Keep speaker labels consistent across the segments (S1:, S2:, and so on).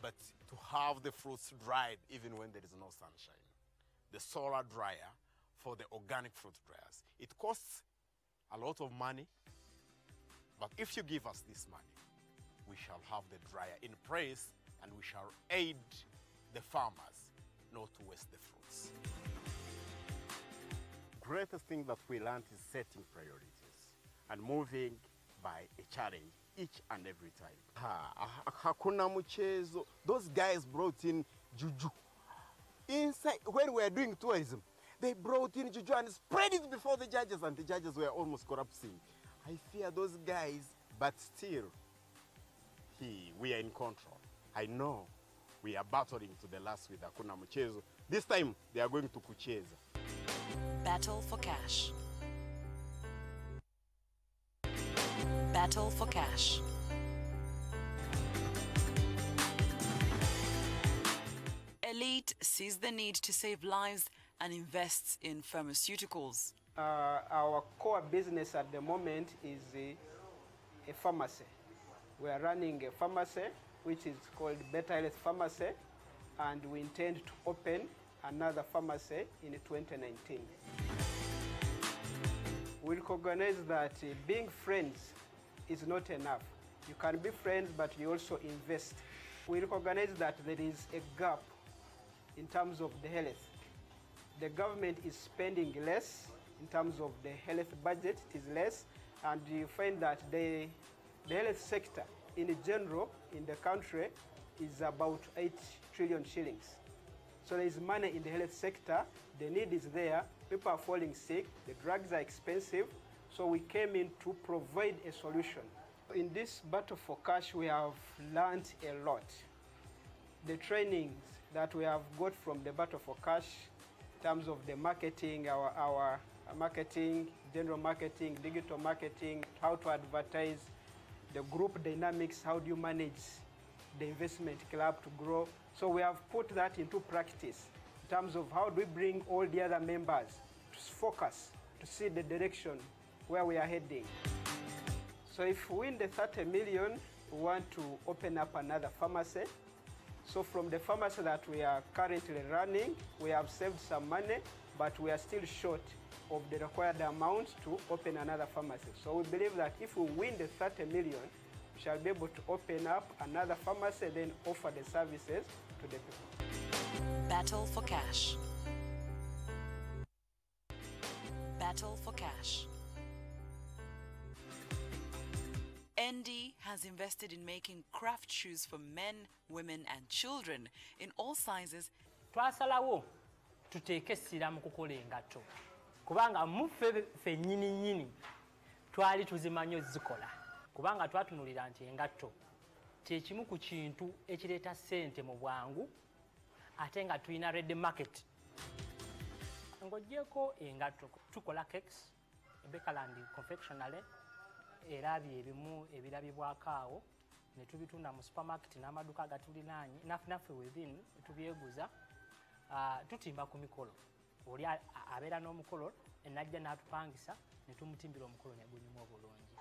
S1: but to have the fruits dried even when there is no sunshine. The solar dryer for the organic fruit dryers. It costs a lot of money, but if you give us this money, we shall have the dryer in place and we shall aid the farmers not to waste the fruits. Greatest thing that we learned is setting priorities and moving by a challenge each and every time. Hakuna mchezo. Those guys brought in juju. Inside, when we were doing tourism, they brought in juju and spread it before the judges, and the judges were almost collapsing. I fear those guys, but still, we are in control. I know we are battling to the last with Hakuna mchezo. This time, they are going to kucheza.
S2: Battle for cash. Battle for cash. Elite sees the need to save lives and invests in pharmaceuticals.
S3: Our core business at the moment is a pharmacy. We are running a pharmacy which is called Better Health Pharmacy, and we intend to open another pharmacy in 2019. We recognize that being friends is not enough. You can be friends, but you also invest. We recognize that there is a gap in terms of the health. The government is spending less in terms of the health budget, it is less, and you find that the health sector in general in the country is about 8 trillion shillings. So there is money in the health sector, the need is there, people are falling sick, the drugs are expensive, so we came in to provide a solution. In this battle for cash, we have learned a lot. The trainings that we have got from the battle for cash, in terms of the marketing, our marketing, general marketing, digital marketing, how to advertise, the group dynamics, how do you manage the investment club to grow. So we have put that into practice in terms of how do we bring all the other members to focus, to see the direction where we are heading. So if we win the 30 million, we want to open up another pharmacy. So from the pharmacy that we are currently running, we have saved some money, but we are still short of the required amount to open another pharmacy. So we believe that if we win the 30 million, we shall be able to open up another pharmacy, then offer the services to the people.
S2: Battle for cash. Battle for cash. ND has invested in making craft shoes for men, women and children in all sizes.
S4: Twasalawo tuteeke essira mu kukola engatto kubanga muffe ffe nnyini twali tuzimanyi ozikola kubanga twatunulira nti engatto kyekimu ku kintu ekireeta ssente mu bwangu ate nga tulina red market. Ng'oggyeko engatto tukola cakes, Bekaland confectionery, era byebimu ebirabibwako awo ne tubitunda mu supermarket n'amaduuka agatulinaanye naffe within tubyeguza. Tutimba ku mikolo oli abeera n'omukolo enajja n'atupangisa ne tumutimbira omukolo ne gunyuma obulungi.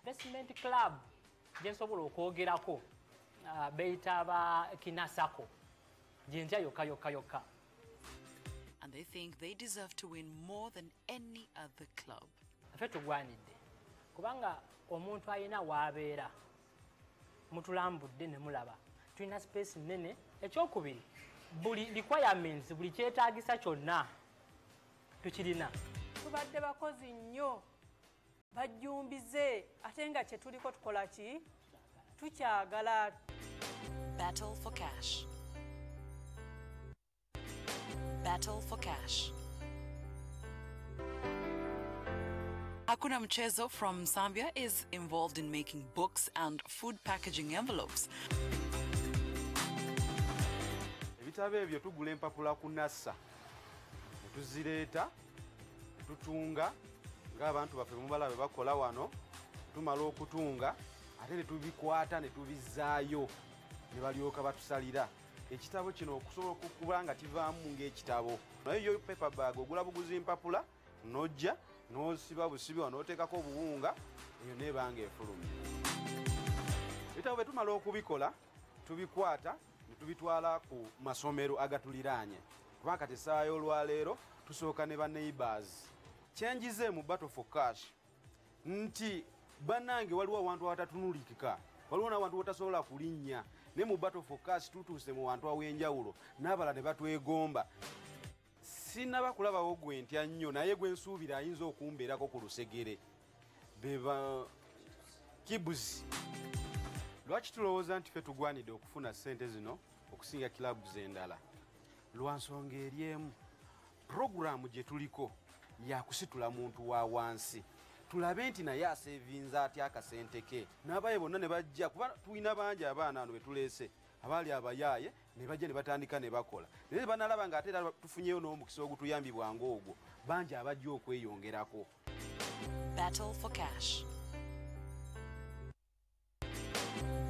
S4: Investment club gye nsobola okwogerako beyita ba kinasako gye ntya yokka.
S2: And they think they deserve to win more than any other club.
S4: Ffe tugwanidde kubanga omuntu ayina w'abeera mutulambudde ne mulaba tulina space nene. Ekyokubiri, buli requirements, buli kyetaagisa kyonna tukirina.
S5: Tubadde bakozi nnyo bajjumbize ate nga kye tuliko tukola ki tukyagala.
S2: Battle for cash. Battle for cash. Hakuna Mchezo from Zambia is involved in making books and food packaging envelopes.
S6: Ebitabo ebyo tugula empapula ku nassa ne tuzireeta ne tutunga ng'abantu baffe mubalabe bakola wano. Tumala okutunga ate ne tubikwata ne tubizzaayo ne balyoka batusalira. Ekitabo kino okusobola okukuba nga kivaamu ng'ekitabo. Naye yo paper bag ogula buguzi empapula n'ojja n'osiba busibi wano n'oteekako obuwunga eyo neebanga efulumye. Ebitabo bwe tumala okubikola tubikwata ne tubitwala ku masomero agatuliraanye kubanga kati essaawa y'olwaleero tusooka ne baneighbors kyenjize mu battle for cash nti bannange waliwo awantu awatatunulikika waliwo n'awantu watasobola kulinnya ne mu battle for cash tutuuse mu wantu aw'enjawulo n'abalala ne batwegomba sinaba kulabawo gwe ntya nnyo naye gwe nsuubira ayinza okumbeerako ku lusegere beba kibuzi lwaki tulowooza nti ffe tugwanidde okufuna ssente zino okusinga kilabu z'endala lwa nsonga eri emu puroguramu gye tuliko yakusitula muntu wa wansi tulabe nti naye aseevinza atya akasente ke n'abaye bonna ne bajja kuba tulina bangi abaana ano be tuleese abaali abayaaye ne bajja ne batandika ne bakola naye banalaba ng'ate era tufunyeyo n'omukisa ogutuyambibwanga ogwo bangi abajja okweyongerako.
S2: Battle for cash.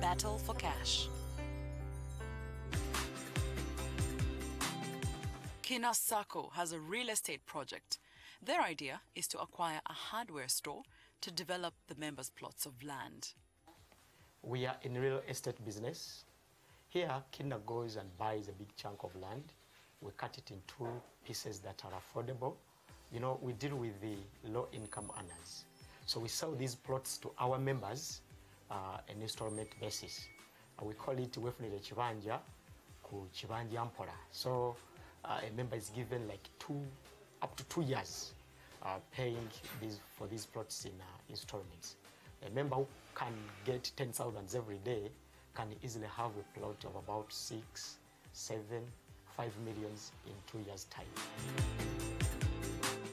S2: Battle for cash. Kinasako has a real estate project. Their idea is to acquire a hardware store to develop the members' plots of land.
S7: We are in real estate business. Here, Kina goes and buys a big chunk of land. We cut it in 2 pieces that are affordable. You know, we deal with the low-income earners. So we sell these plots to our members an installment basis. We call it Wefnile Chibanja ku Chibanja Ampora. So a member is given like up to 2 years paying for these plots in installments. A member who can get 10,000 every day can easily have a plot of about 6, 7, 5 millions in 2 years' time.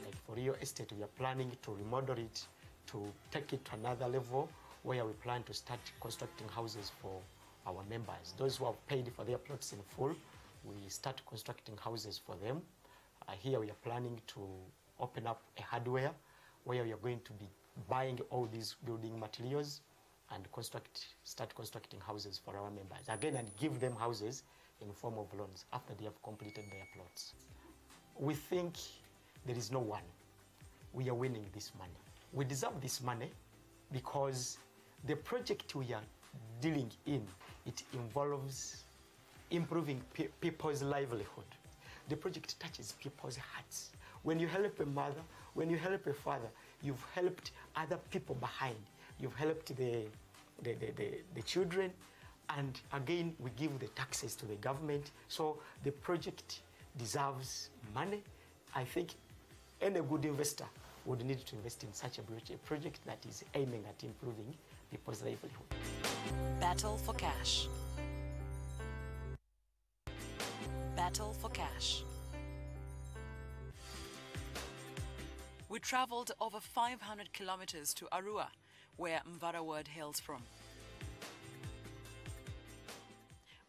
S7: Like for real estate, we are planning to remodel it, to take it to another level where we plan to start constructing houses for our members. Those who have paid for their plots in full, we start constructing houses for them. Here we are planning to open up a hardware where we are going to be buying all these building materials and start constructing houses for our members. Again, and give them houses in form of loans after they have completed their plots. We think there is no one. We are winning this money. We deserve this money because the project we are dealing in, it involves improving people's livelihood. The project touches people's hearts. When you help a mother, when you help a father, you've helped other people behind. You've helped the children, and again, we give the taxes to the government. So the project deserves money. I think any good investor would need to invest in such a project that is aiming at improving people's livelihood.
S2: Battle for cash. Battle for cash. We traveled over 500 kilometers to Arua, where Mvara word hails from.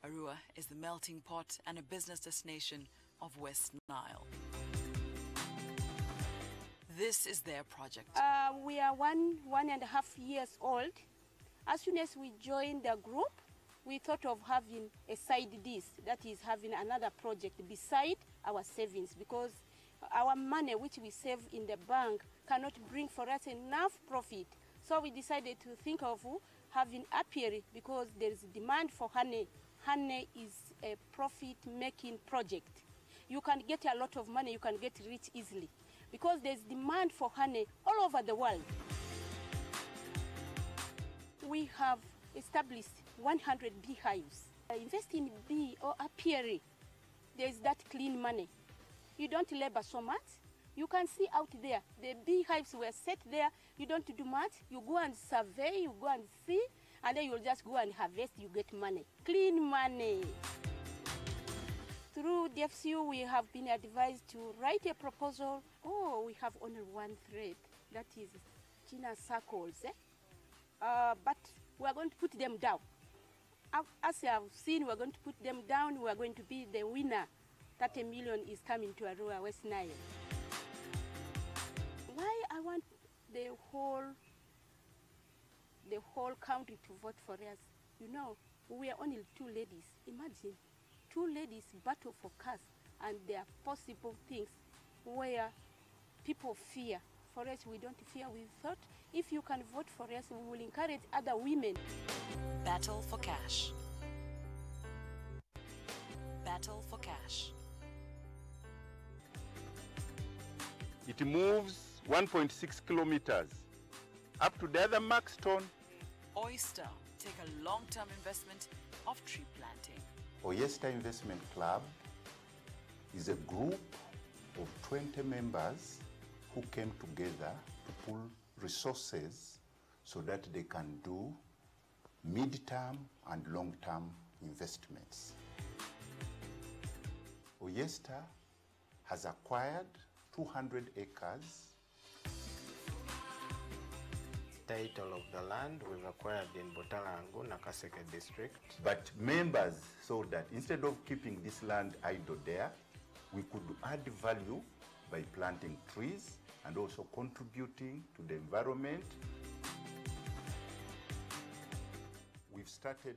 S2: Arua is the melting pot and a business destination of West Nile. This is their project.
S8: We are 1.5 years old. As soon as we joined the group, we thought of having a side dish, that is having another project beside our savings, because our money which we save in the bank cannot bring for us enough profit. So we decided to think of having apiary because there is demand for honey. Honey is a profit-making project. You can get a lot of money, you can get rich easily because there's demand for honey all over the world. We have established 100 beehives. Invest in bee or apiary, there's that clean money. You don't labor so much. You can see out there, the beehives were set there. You don't do much. You go and survey, you go and see, and then you'll just go and harvest, you get money. Clean money. Through DFCU, we have been advised to write a proposal. Oh, we have only one thread, that is China circles. But we are going to put them down. As you have seen, we are going to put them down. We are going to be the winner. 30 million is coming to Arua, West Nile. Why I want the whole country to vote for us? You know, we are only 2 ladies. Imagine, 2 ladies battle for cars, and there are possible things where people fear. For us, we don't fear. We thought if you can vote for us, we will encourage other women.
S2: Battle for cash. Battle for cash.
S1: It moves 1.6 kilometers up to the other Maxton.
S2: Oyster take a long-term investment of tree planting.
S9: Oyster Investment Club is a group of 20 members who came together to pool resources so that they can do mid-term and long-term investments. Oyster has acquired 200 acres.
S10: Title of the land we've acquired in Botalango, Nakaseke district.
S9: But members saw that instead of keeping this land idle there, we could add value by planting trees and also contributing to the environment. We've started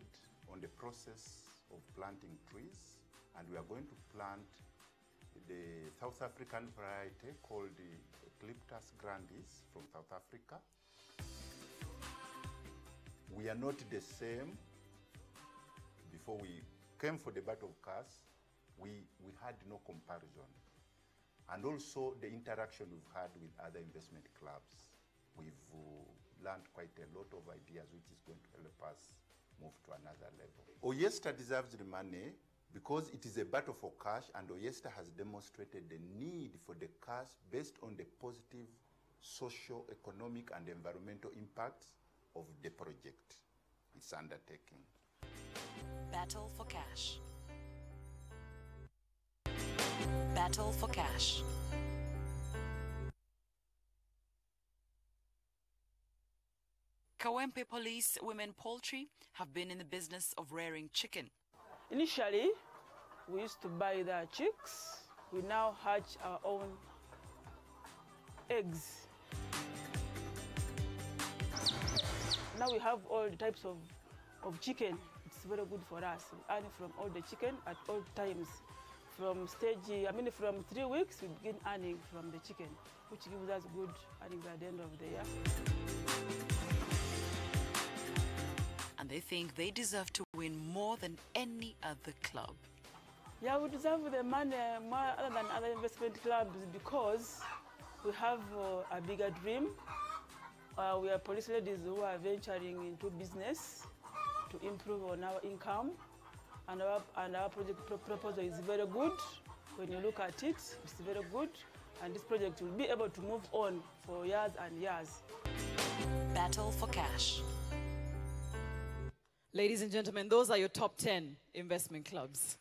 S9: on the process of planting trees, and we are going to plant the South African variety called the Eucalyptus grandis from South Africa. We are not the same. Before we came for the Battle of Cars, we had no comparison. And also the interaction we've had with other investment clubs. We've learned quite a lot of ideas which is going to help us move to another level. Oyster deserves the money because it is a battle for cash, and Oyster has demonstrated the need for the cash based on the positive social, economic, and environmental impacts of the project it's undertaking.
S2: Battle for cash. Battle for cash. Kawempe Police Women Poultry have been in the business of rearing chicken.
S11: Initially, we used to buy the chicks. We now hatch our own eggs. Now we have all the types of chicken. It's very good for us. We earn from all the chicken at all times. From 3 weeks, we begin earning from the chicken, which gives us good earnings at the end of the year.
S2: And they think they deserve to win more than any other club.
S11: Yeah, we deserve the money more other than other investment clubs because we have a bigger dream. We are police ladies who are venturing into business to improve on our income, and our project proposal is very good. When you look at it, it's very good, and this project will be able to move on for years and years.
S2: Battle for cash.
S12: Ladies and gentlemen, those are your top 10 investment clubs.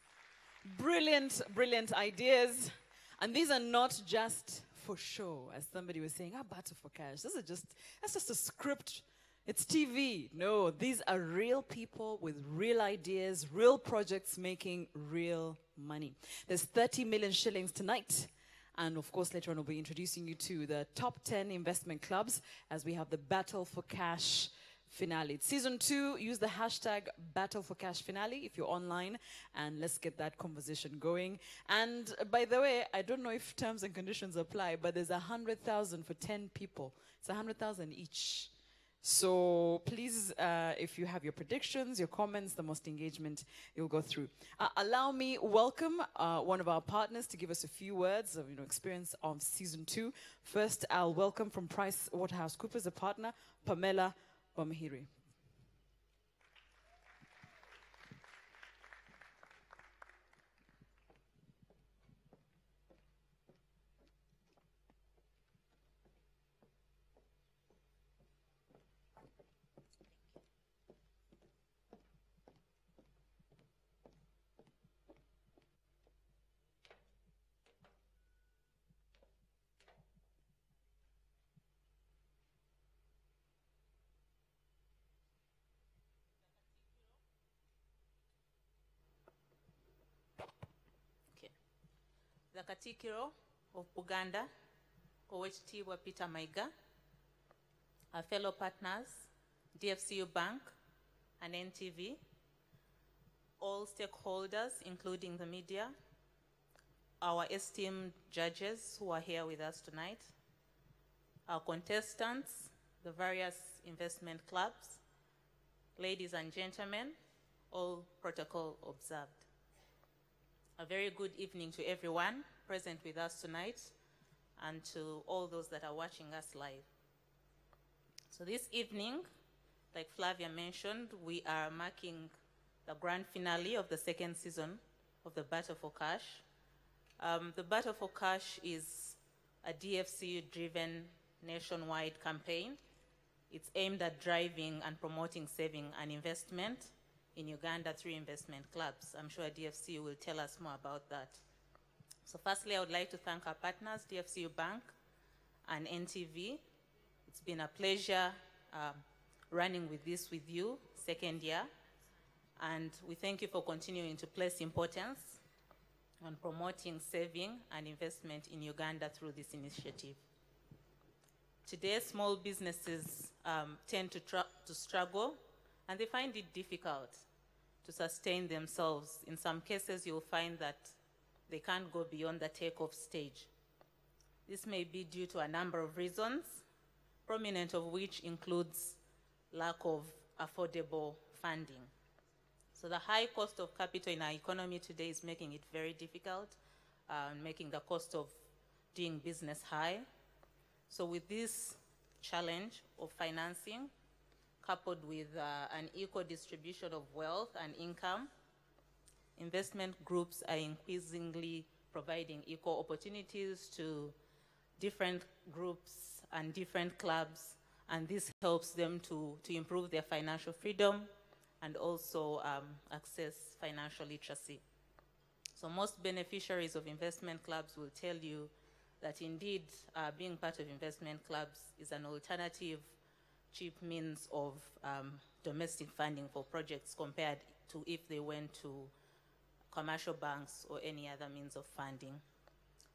S12: Brilliant, brilliant ideas. And these are not just for show, as somebody was saying, battle for cash. That's just a script. It's TV. No, these are real people with real ideas, real projects making real money. There's 30 million shillings tonight. And of course, later on, we'll be introducing you to the top 10 investment clubs as we have the Battle for Cash finale. It's season 2. Use the hashtag Battle for Cash finale if you're online, and let's get that conversation going. And by the way, I don't know if terms and conditions apply, but there's 100,000 for 10 people. It's 100,000 each. So please, if you have your predictions, your comments, the most engagement, you'll go through. Allow me welcome one of our partners to give us a few words of experience of season 2. First, I'll welcome from PricewaterhouseCoopers, a partner, Pamela Bamahiri.
S13: The Katikiro of Buganda, Owekitiibwa Peter Maiga, our fellow partners, DFCU Bank and NTV, all stakeholders, including the media, our esteemed judges who are here with us tonight, our contestants, the various investment clubs, ladies and gentlemen, all protocol observed. A very good evening to everyone present with us tonight and to all those that are watching us live. So this evening, like Flavia mentioned, we are marking the grand finale of the second season of the Battle for Cash. The Battle for Cash is a DFCU-driven nationwide campaign. It's aimed at driving and promoting saving and investment in Uganda through investment clubs. I'm sure DFCU will tell us more about that. So firstly, I would like to thank our partners, DFCU Bank and NTV. It's been a pleasure running with this with you, second year. And we thank you for continuing to place importance on promoting saving and investment in Uganda through this initiative. Today, small businesses tend to struggle, and they find it difficult to sustain themselves. In some cases, you'll find that they can't go beyond the takeoff stage. This may be due to a number of reasons, prominent of which includes lack of affordable funding. So the high cost of capital in our economy today is making it very difficult, making the cost of doing business high. So with this challenge of financing, coupled with an equal distribution of wealth and income, investment groups are increasingly providing equal opportunities to different groups and different clubs, and this helps them to improve their financial freedom and also access financial literacy. So most beneficiaries of investment clubs will tell you that indeed being part of investment clubs is an alternative, cheap means of domestic funding for projects compared to if they went to commercial banks or any other means of funding.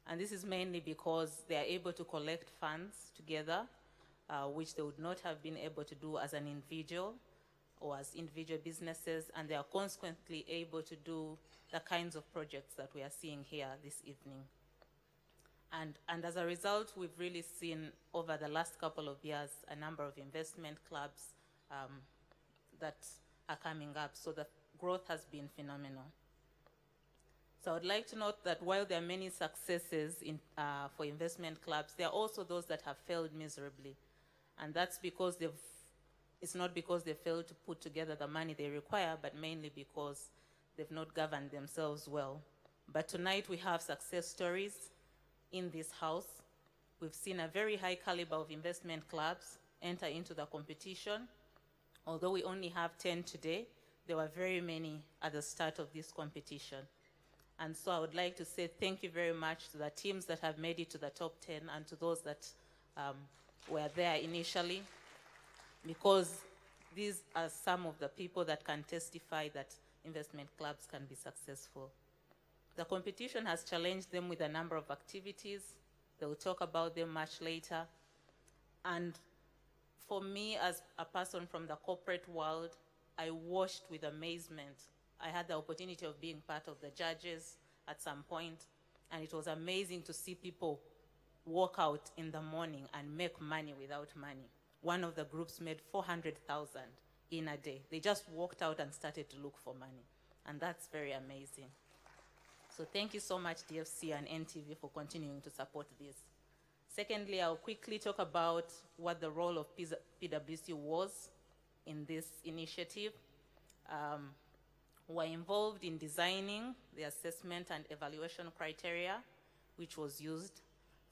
S13: And this is mainly because they are able to collect funds together, which they would not have been able to do as an individual or as individual businesses, and they are consequently able to do the kinds of projects that we are seeing here this evening. And as a result, we've really seen over the last couple of years a number of investment clubs that are coming up. So the growth has been phenomenal. So I would like to note that while there are many successes for investment clubs, there are also those that have failed miserably. And that's because it's not because they failed to put together the money they require, but mainly because they've not governed themselves well. But tonight we have success stories in this house. We've seen a very high caliber of investment clubs enter into the competition. Although we only have 10 today, there were very many at the start of this competition. And so I would like to say thank you very much to the teams that have made it to the top 10 and to those that were there initially, because these are some of the people that can testify that investment clubs can be successful. The competition has challenged them with a number of activities. They will talk about them much later. And for me, as a person from the corporate world, I watched with amazement. I had the opportunity of being part of the judges at some point, and it was amazing to see people walk out in the morning and make money without money. One of the groups made 400,000 in a day. They just walked out and started to look for money, and that's very amazing. So thank you so much, DFC and NTV, for continuing to support this. Secondly, I'll quickly talk about what the role of PwC was in this initiative. We're involved in designing the assessment and evaluation criteria, which was used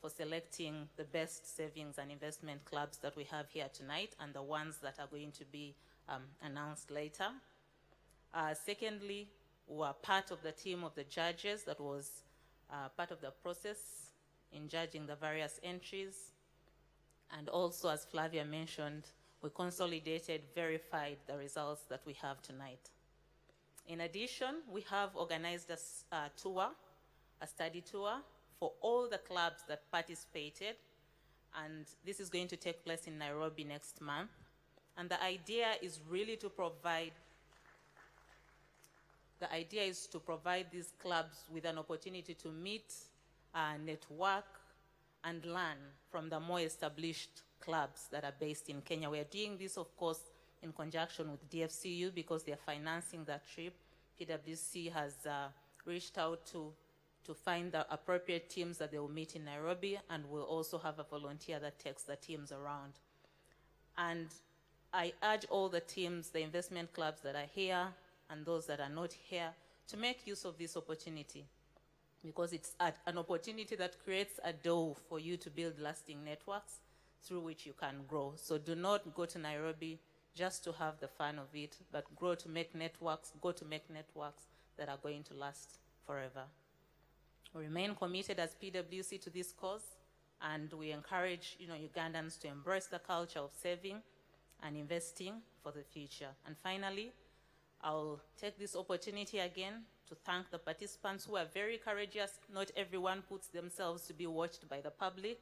S13: for selecting the best savings and investment clubs that we have here tonight and the ones that are going to be announced later. Secondly, we were part of the team of the judges that was part of the process in judging the various entries. And also, as Flavia mentioned, we consolidated, verified the results that we have tonight. In addition, we have organized a tour, a study tour, for all the clubs that participated. And this is going to take place in Nairobi next month. And the idea is really to provide these clubs with an opportunity to meet, network, and learn from the more established clubs that are based in Kenya. We are doing this, of course, in conjunction with DFCU because they're financing that trip. PwC has reached out to find the appropriate teams that they will meet in Nairobi, and we'll also have a volunteer that takes the teams around. And I urge all the teams, the investment clubs that are here and those that are not here, to make use of this opportunity, because it's an opportunity that creates a door for you to build lasting networks through which you can grow. So do not go to Nairobi just to have the fun of it, but go to make networks that are going to last forever. We remain committed as PwC to this cause, and we encourage Ugandans to embrace the culture of saving and investing for the future. And finally, I'll take this opportunity again to thank the participants who are very courageous. Not everyone puts themselves to be watched by the public.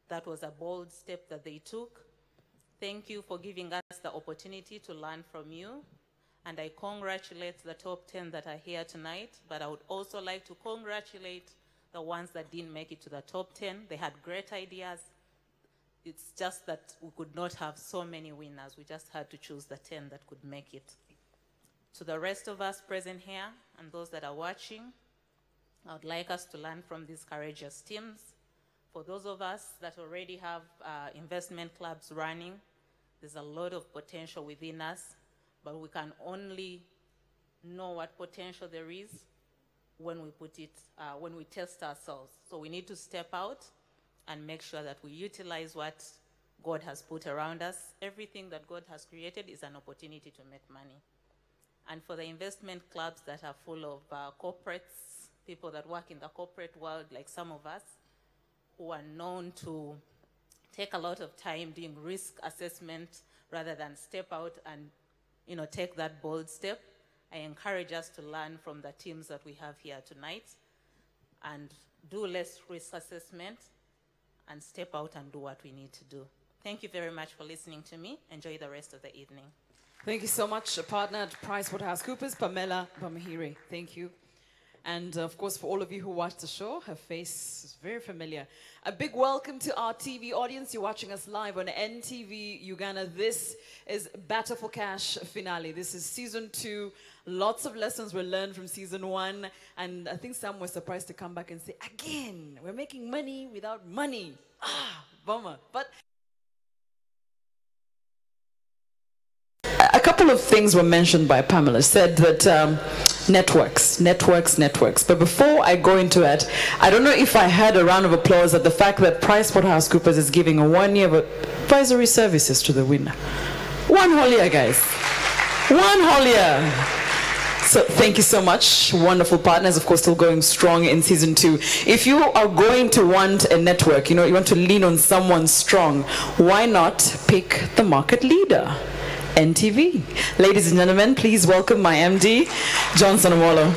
S13: That was a bold step that they took. Thank you for giving us the opportunity to learn from you. And I congratulate the top 10 that are here tonight, but I would also like to congratulate the ones that didn't make it to the top 10. They had great ideas. It's just that we could not have so many winners. We just had to choose the 10 that could make it. To the rest of us present here and those that are watching, I would like us to learn from these courageous teams. For those of us that already have investment clubs running, there's a lot of potential within us, but we can only know what potential there is when we put it, when we test ourselves. So we need to step out and make sure that we utilize what God has put around us. Everything that God has created is an opportunity to make money. And for the investment clubs that are full of corporates, people that work in the corporate world, like some of us, who are known to take a lot of time doing risk assessment rather than step out and take that bold step, I encourage us to learn from the teams that we have here tonight and do less risk assessment and step out and do what we need to do. Thank you very much for listening to me. Enjoy the rest of the evening.
S12: Thank you so much, a partner at PricewaterhouseCoopers, Pamela Bamahiri. Thank you. And of course, for all of you who watched the show, her face is very familiar. A big welcome to our TV audience. You're watching us live on NTV Uganda. This is Battle for Cash finale. This is season 2. Lots of lessons were learned from season 1. And I think some were surprised to come back and say, again, we're making money without money. Ah, bummer. But a couple of things were mentioned by Pamela. Said that networks. But before I go into it, I don't know if I had a round of applause at the fact that PricewaterhouseCoopers is giving a 1-year of advisory services to the winner. 1 whole year, guys. 1 whole year. So thank you so much. Wonderful partners, of course, still going strong in season 2. If you are going to want a network, you want to lean on someone strong, why not pick the market leader? NTV. Ladies and gentlemen, please welcome my MD, Johnson Omolo.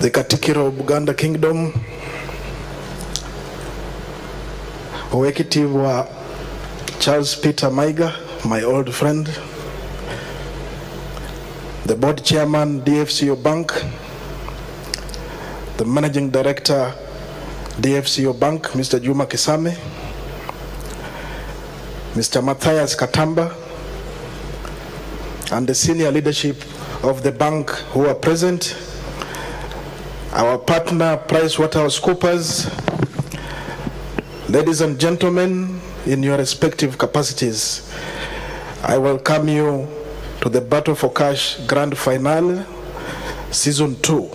S14: The Katikiro of Buganda Kingdom, Owekitiibwa Charles Peter Maiga, my old friend, the board chairman, DFCO Bank, the managing director, DFCO Bank, Mr. Juma Kisame, Mr. Matthias Katamba, and the senior leadership of the bank who are present, our partner, PricewaterhouseCoopers, ladies and gentlemen, in your respective capacities, I welcome you to the Battle for Cash Grand Finale, Season 2.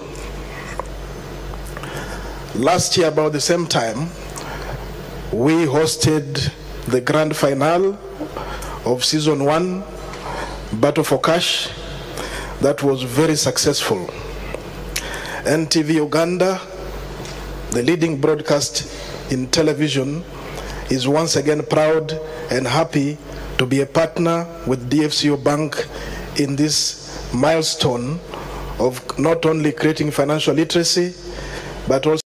S14: Last year, about the same time, we hosted the Grand Finale of Season 1, Battle for Cash. That was very successful. NTV Uganda, the leading broadcast in television, is once again proud and happy to be a partner with DFCO Bank in this milestone of not only creating financial literacy, but also